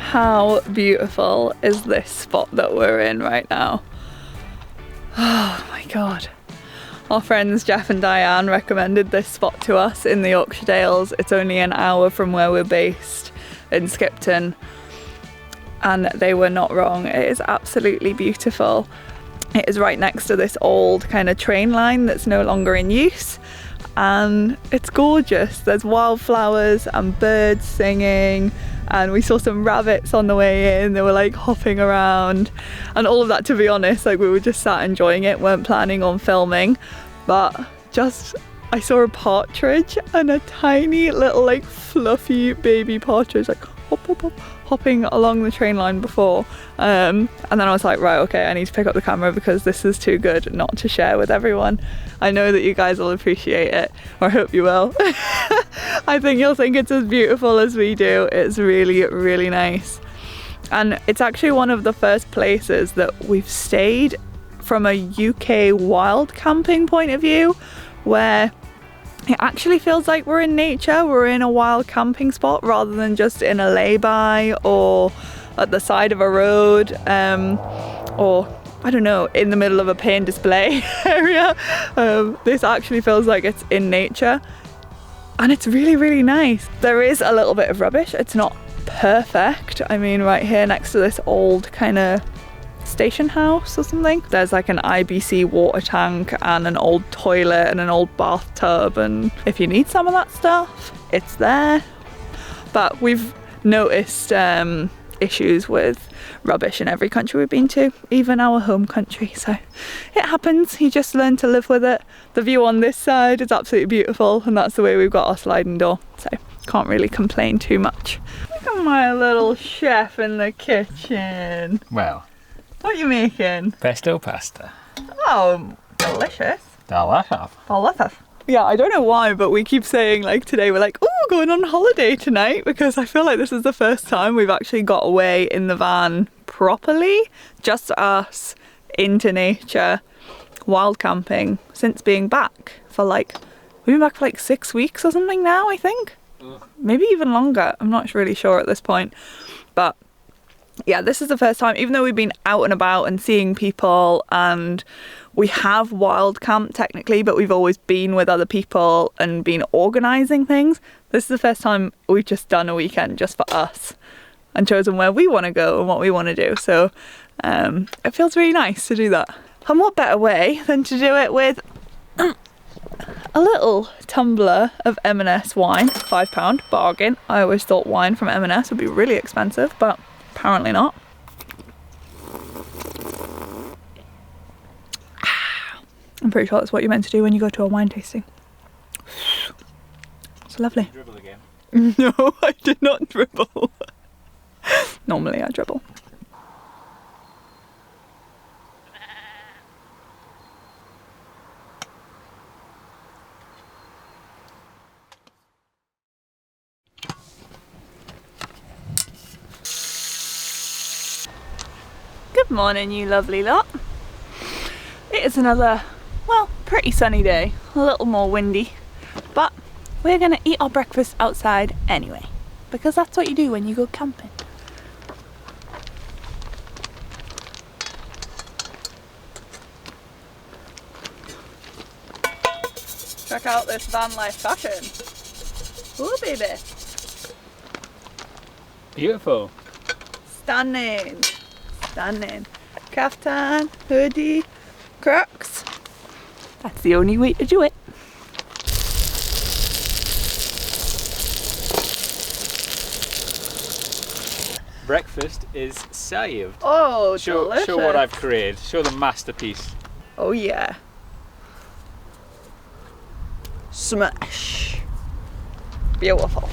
How beautiful is this spot that we're in right now? Oh my god. Our friends Jeff and Diane recommended this spot to us in the Yorkshire Dales. It's only an hour from where we're based in Skipton, and they were not wrong. It is absolutely beautiful. It is right next to this old kind of train line that's no longer in use, and it's gorgeous. There's wildflowers and birds singing, and we saw some rabbits on the way in. They were like hopping around and all of that. To be honest, like, we were just sat enjoying it, weren't planning on filming, but just I saw a partridge, and a tiny little like fluffy baby partridge like hop hop hop hopping along the train line before, and then I was like, right, okay, I need to pick up the camera because this is too good not to share with everyone. I know that you guys will appreciate it, or I hope you will. I think you'll think it's as beautiful as we do. It's really, really nice, and it's actually one of the first places that we've stayed from a UK wild camping point of view, where it actually feels like we're in nature, we're in a wild camping spot rather than just in a lay-by or at the side of a road, or I don't know, in the middle of a pay and display area. This actually feels like it's in nature, and it's really, really nice. There is a little bit of rubbish, it's not perfect. I mean, right here next to this old kind of station house or something, there's like an IBC water tank and an old toilet and an old bathtub, and if you need some of that stuff, it's there. But we've noticed issues with rubbish in every country we've been to, even our home country, so it happens. You just learn to live with it. The view on this side is absolutely beautiful, and that's the way we've got our sliding door, so can't really complain too much. Look at my little chef in the kitchen. Well, what are you making? Pesto pasta. Oh, delicious. Delicious. Delicious. Yeah, I don't know why, but we keep saying, like, today we're like, oh, going on holiday tonight, because I feel like this is the first time we've actually got away in the van properly, just us, into nature, wild camping, since being back for like, we've been back for like 6 weeks or something now, I think. Maybe even longer, I'm not really sure at this point, but yeah, this is the first time, even though we've been out and about and seeing people, and we have wild camped technically, but we've always been with other people and been organising things. This is the first time we've just done a weekend just for us and chosen where we want to go and what we want to do. So it feels really nice to do that. And what better way than to do it with a little tumbler of M&S wine, £5, bargain. I always thought wine from M&S would be really expensive, but apparently not. I'm pretty sure that's what you're meant to do when you go to a wine tasting. It's lovely. Did you dribble again? No, I did not dribble. Normally I dribble. Good morning, you lovely lot. It is another, well, pretty sunny day, a little more windy, but we're gonna eat our breakfast outside anyway, because that's what you do when you go camping. Check out this van life fashion. Ooh, baby. Beautiful. Stunning. Stunning. Kaftan, hoodie, Crocs. That's the only way to do it. Breakfast is saved. Oh, Show what I've created. Show the masterpiece. Oh yeah. Smash. Beautiful.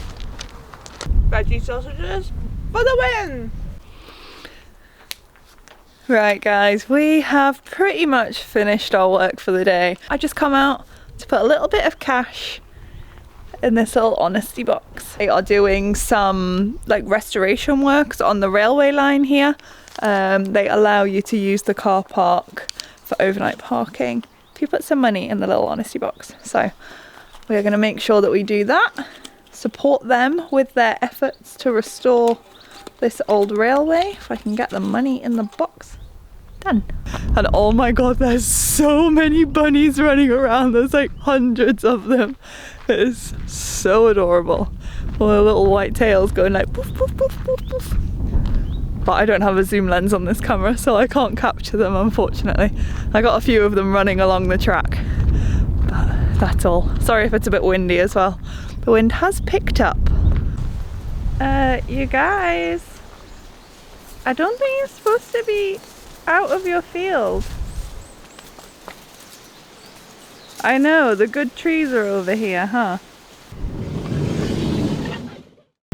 Veggie sausages for the win! Right guys, we have pretty much finished our work for the day. I just come out to put a little bit of cash in this little honesty box. They are doing some like restoration works on the railway line here. They allow you to use the car park for overnight parking if you put some money in the little honesty box. So we're going to make sure that we do that, support them with their efforts to restore this old railway if I can get the money in the box. Done. And oh my god, there's so many bunnies running around. There's like hundreds of them. It is so adorable. All their little white tails going like poof, poof, poof, poof, poof. But I don't have a zoom lens on this camera, so I can't capture them, unfortunately. I got a few of them running along the track, but that's all. Sorry if it's a bit windy as well. The wind has picked up. You guys, I don't think you're supposed to be out of your field. I know, the good trees are over here, huh?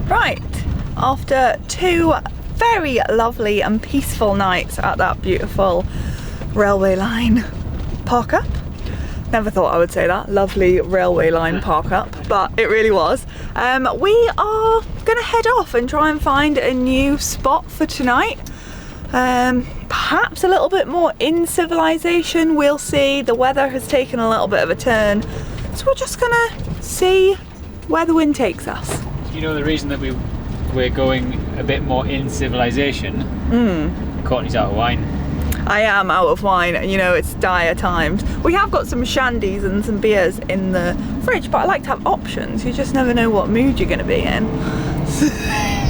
Right, after 2 very lovely and peaceful nights at that beautiful railway line park up. Never thought I would say that, lovely railway line park up, but it really was. We are gonna head off and try and find a new spot for tonight. Perhaps a little bit more in civilization, we'll see. The weather has taken a little bit of a turn, so we're just gonna see where the wind takes us. You know the reason that we're going a bit more in civilization? Courtney's out of wine. I am out of wine, and you know, it's dire times. We have got some shandies and some beers in the fridge, but I like to have options. You just never know what mood you're going to be in.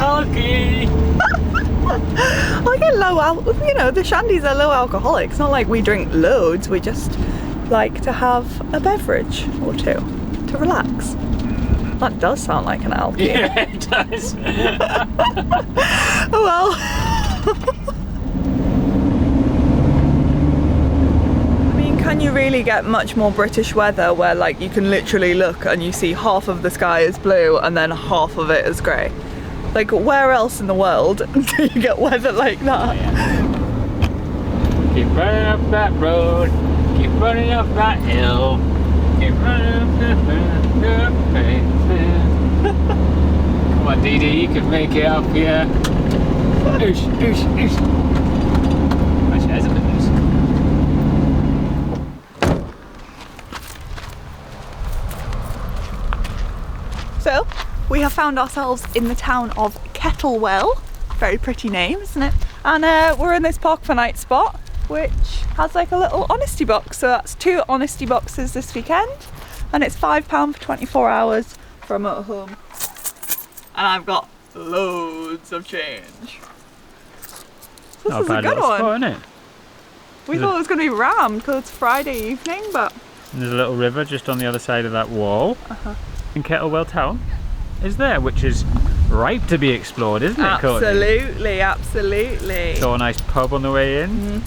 Okay. I get you know, the shandies are low alcoholic. It's not like we drink loads, we just like to have a beverage or two to relax. That does sound like an alky. Yeah, it does. Oh well. I mean, can you really get much more British weather where like you can literally look and you see half of the sky is blue and then half of it is grey? Like, where else in the world do you get weather like that? Oh, yeah. Keep running up that road, keep running up that hill, keep running up that road. Come on, Dee Dee, you can make it up here. Oosh, oosh, oosh. Actually, there's a bit loose. So, we have found ourselves in the town of Kettlewell. Very pretty name, isn't it? And we're in this park for night spot, which has like a little honesty box. So that's 2 honesty boxes this weekend. And it's £5 for 24 hours for a motorhome. And I've got loads of change. So this is a good one. Spot, isn't it? We thought it was going to be rammed because it's Friday evening, but... And there's a little river just on the other side of that wall. In Kettlewell town is there, which is ripe to be explored, isn't it, Courtney? Absolutely, absolutely. Saw a nice pub on the way in.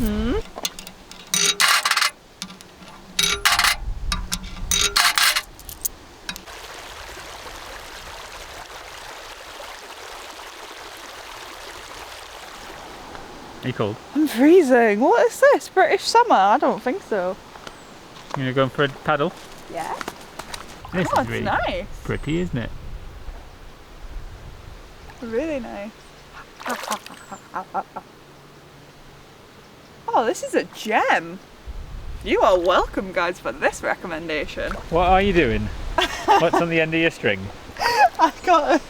Are you cold? I'm freezing. What is this? British summer? I don't think so. You gonna go for a paddle? Yeah. This Oh, is really nice. pretty, isn't it? Really nice. Oh, this is a gem. You are welcome, guys, for this recommendation. What are you doing? What's on the end of your string? I've got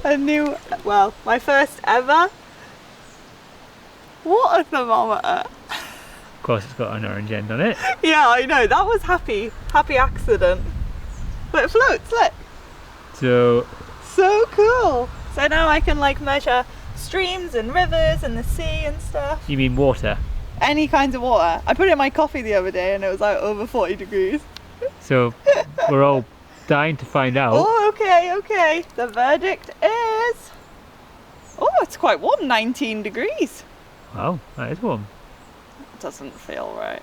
a new, well, my first ever water thermometer. Of course, it's got an orange end on it. Yeah, I know. That was happy accident. But it floats, look. So cool. So now I can like measure streams and rivers and the sea and stuff. You mean water? Any kinds of water. I put it in my coffee the other day and it was like over 40 degrees. So we're all dying to find out. Oh, okay. The verdict is... Oh, it's quite warm, 19 degrees. Wow, that is warm. It doesn't feel right.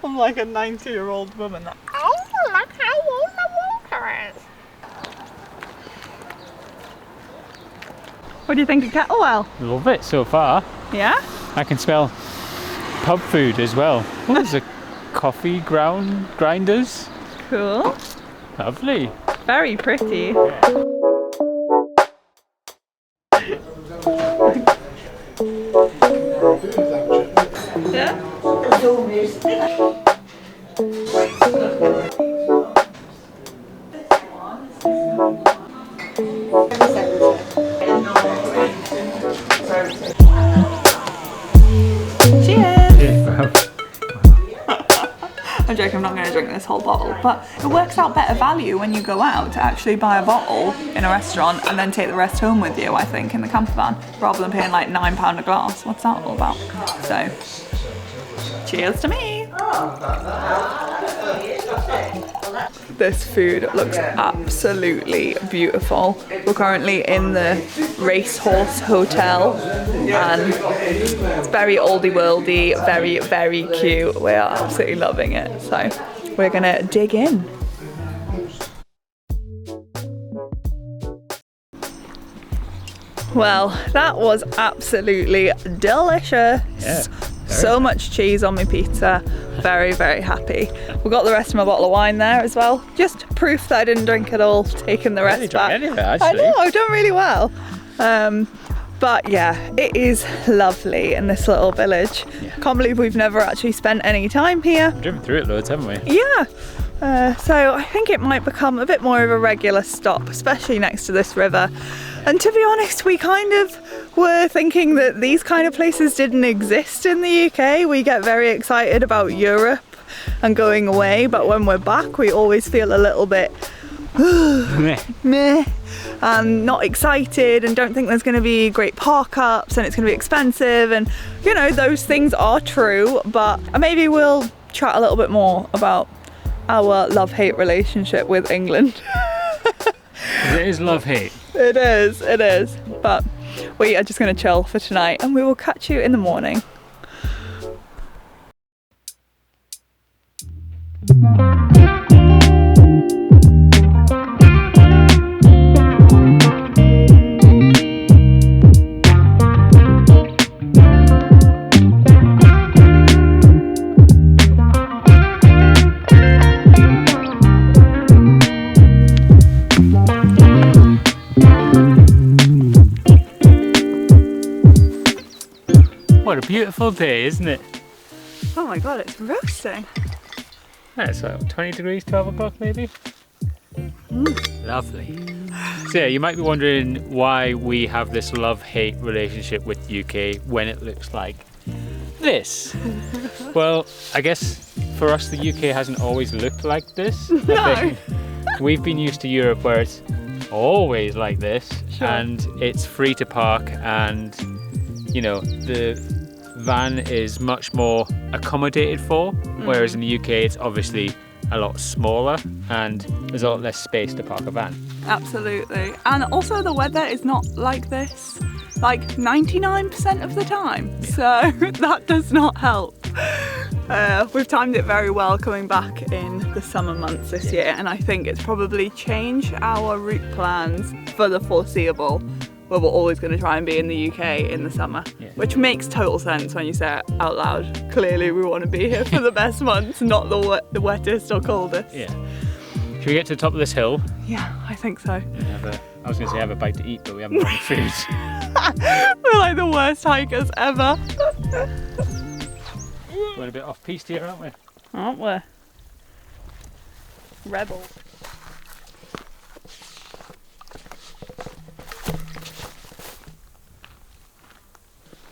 I'm like a 90-year-old woman that, oh, look how warm the water is. What do you think of Kettlewell? Love it so far. Yeah? I can smell pub food as well. Oh, there's a coffee grinders. Cool. Lovely. Very pretty. Yeah? drink this whole bottle, but it works out better value when you go out to actually buy a bottle in a restaurant and then take the rest home with you, I think, in the camper van, rather than paying like £9 a glass. What's that all about? So, cheers to me! This food looks absolutely beautiful. We're currently in the Racehorse Hotel and it's very oldie worldy, very, very cute. We are absolutely loving it. So we're gonna dig in. Well, that was absolutely delicious. Yeah. So much cheese on my pizza. Very, very happy. We got the rest of my bottle of wine there as well. Just proof that I didn't drink it all, taking the rest back. Any of it, actually. I know, I've done really well. But yeah, it is lovely in this little village. Yeah. Can't believe we've never actually spent any time here. We've driven through it loads, haven't we? Yeah. So I think it might become a bit more of a regular stop, especially next to this river. And to be honest, we kind of were thinking that these kind of places didn't exist in the UK. We get very excited about Europe and going away, but when we're back, we always feel a little bit meh and not excited and don't think there's going to be great park ups and it's going to be expensive, and you know, those things are true, but maybe we'll chat a little bit more about our love-hate relationship with England. It is love-hate. It is. But we are just going to chill for tonight and we will catch you in the morning. What a beautiful day, isn't it? Oh my god, it's roasting. Yeah, it's like 20 degrees, 12 o'clock maybe. Lovely. So yeah, you might be wondering why we have this love-hate relationship with UK when it looks like this. Well, I guess for us the UK hasn't always looked like this. No. I think we've been used to Europe where it's always like this. Sure. And it's free to park, and you know, the van is much more accommodated for, whereas in the UK it's obviously a lot smaller and there's a lot less space to park a van. Absolutely. And also the weather is not like this like 99% of the time, so that does not help. We've timed it very well coming back in the summer months this year, and I think it's probably changed our route plans for the foreseeable, where we're always going to try and be in the UK in the summer, which makes total sense when you say it out loud. Clearly we want to be here for the best months, not the wettest or coldest. Yeah. Should we get to the top of this hill? Yeah, I think so. I was going to say have a bite to eat, but we haven't got any food. We're like the worst hikers ever. We're a bit off-piste here, aren't we? Aren't we? Rebels.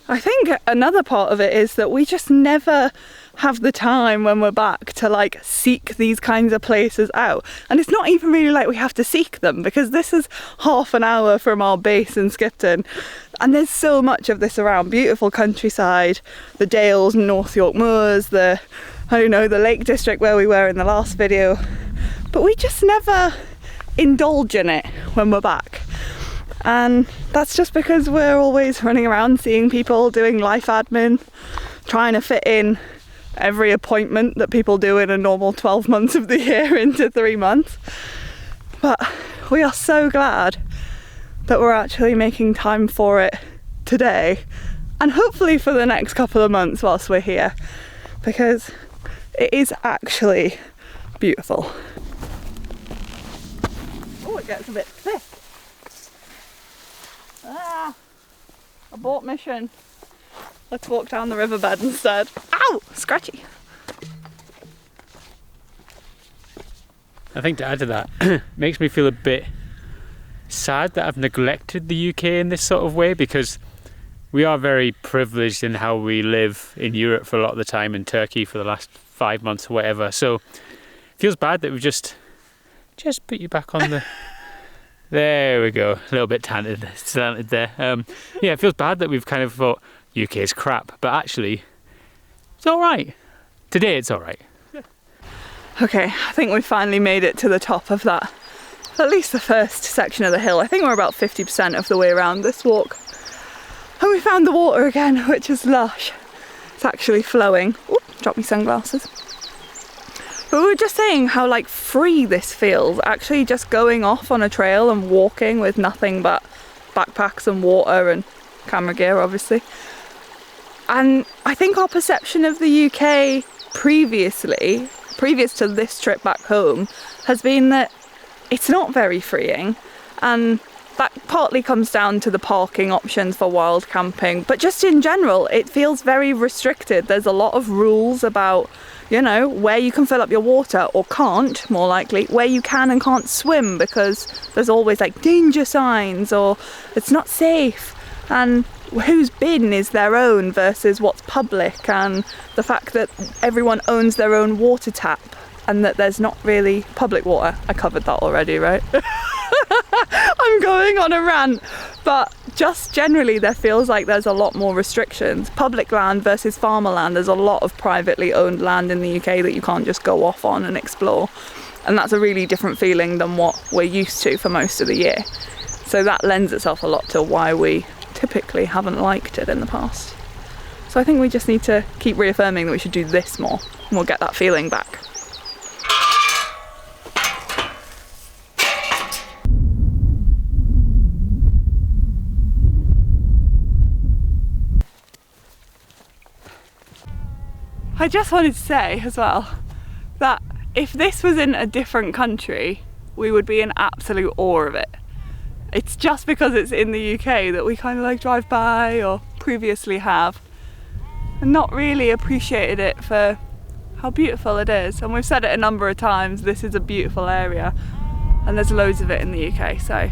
I think another part of it is that we just never have the time when we're back to like seek these kinds of places out, and it's not even really like we have to seek them, because this is half an hour from our base in Skipton and there's so much of this around. Beautiful countryside, the Dales, North York Moors, the Lake District where we were in the last video, but we just never indulge in it when we're back. And that's just because we're always running around seeing people, doing life admin, trying to fit in every appointment that people do in a normal 12 months of the year into 3 months. But we are so glad that we're actually making time for it today, and hopefully for the next couple of months whilst we're here, because it is actually beautiful. Oh, it gets a bit thick. Abort mission. Let's walk down the riverbed instead. Ow! Scratchy. I think to add to that, makes me feel a bit sad that I've neglected the UK in this sort of way, because we are very privileged in how we live in Europe for a lot of the time, in Turkey for the last 5 months or whatever. So feels bad that we've just put you back on the... There we go. A little bit slanted there. Yeah, it feels bad that we've kind of thought UK's crap, but actually, it's all right. Today, it's all right. Okay, I think we finally made it to the top of that. At least the first section of the hill. I think we're about 50% of the way around this walk. And we found the water again, which is lush. It's actually flowing. Oop, drop me sunglasses. But we were just saying how like free this feels, actually just going off on a trail and walking with nothing but backpacks and water and camera gear obviously. And I think our perception of the UK previous to this trip back home has been that it's not very freeing, and that partly comes down to the parking options for wild camping, but just in general it feels very restricted. There's a lot of rules about, you know, where you can fill up your water or can't, more likely, where you can and can't swim because there's always like danger signs or it's not safe, and whose bin is their own versus what's public, and the fact that everyone owns their own water tap and that there's not really public water. I covered that already, right? I'm going on a rant, but just generally there feels like there's a lot more restrictions. Public land versus farmer land. There's a lot of privately owned land in the UK that you can't just go off on and explore, and that's a really different feeling than what we're used to for most of the year. So that lends itself a lot to why we typically haven't liked it in the past. So I think we just need to keep reaffirming that we should do this more and we'll get that feeling back. I just wanted to say as well that if this was in a different country, we would be in absolute awe of it. It's just because it's in the UK that we kind of like drive by or previously have and not really appreciated it for how beautiful it is. And we've said it a number of times, this is a beautiful area and there's loads of it in the UK, so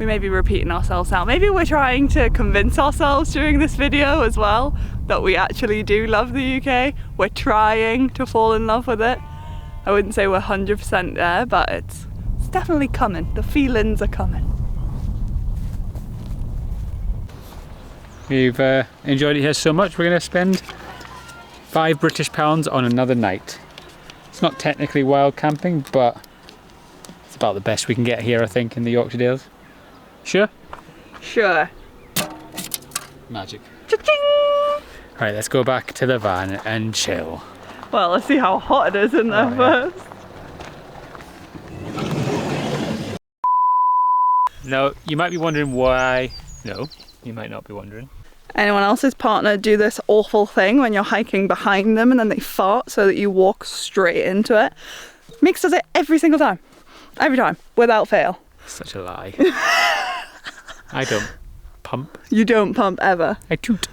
we may be repeating ourselves now. Maybe we're trying to convince ourselves during this video as well that we actually do love the UK. We're trying to fall in love with it. I wouldn't say we're 100% there, but it's definitely coming. The feelings are coming. We've enjoyed it here so much, we're going to spend £5 on another night. It's not technically wild camping, but it's about the best we can get here, I think, in the Yorkshire Dales. Sure? Sure. Magic. Cha-ching! Right, let's go back to the van and chill. Well, let's see how hot it is in there first. Yeah. Now, you might be wondering why... No, you might not be wondering. Anyone else's partner do this awful thing when you're hiking behind them and then they fart so that you walk straight into it? Meeks does it every single time. Every time, without fail. Such a lie. I don't pump. You don't pump ever? I toot.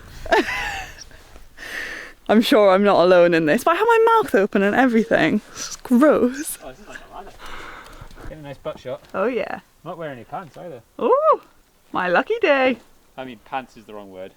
I'm sure I'm not alone in this, but I have my mouth open and everything. It's gross. Oh, this is like a ladder. Get a nice butt shot. Oh yeah. I'm not wearing any pants either. Ooh, my lucky day. I mean, pants is the wrong word.